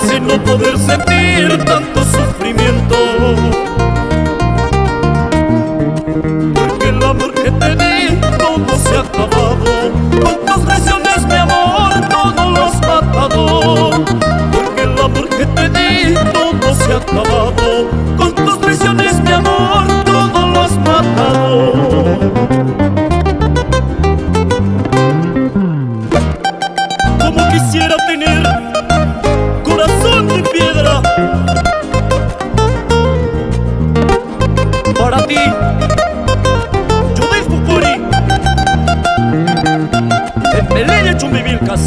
hace no poder sentir tanto sufrimiento. Porque el amor que te di todo se ha acabado, con tus traiciones mi amor todo lo has matado. Porque el amor que te di todo se ha acabado, con tus traiciones mi amor todo lo has matado. Como quisiera tener corazón de piedra para ti, Judith Pupuri, en Belén y Chumbivilcas.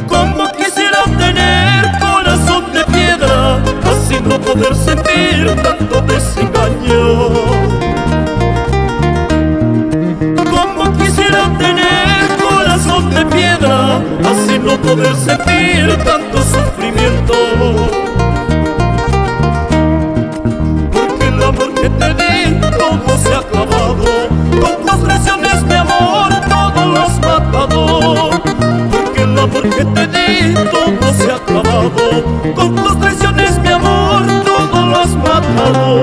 Como quisiera tener corazón de piedra, así no poder sentir tanto desengaño. Como quisiera tener corazón de piedra, así no poder sentir tanto sufrimiento. Porque el amor que te di todo se ha acabado, con tus traiciones mi amor todo lo has matado. Porque el amor que te di todo se ha acabado, con tus traiciones mi amor todo lo has matado.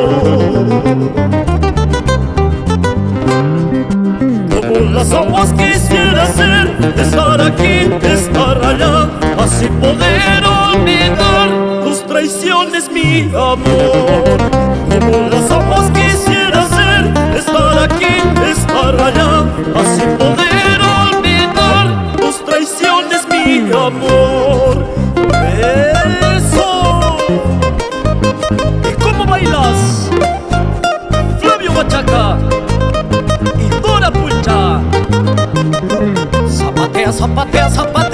Como las aguas quisiera ser, estar aquí, estar allá, así poder olvidar tus traiciones mi amor. Como las aguas quisiera ser, estar aquí, estar allá, así poder olvidar tus traiciones mi amor. ¡Eso! ¿Y cómo bailas? Flavio Machaca y Dora Pulcha. Zapatea, zapatea, zapatea.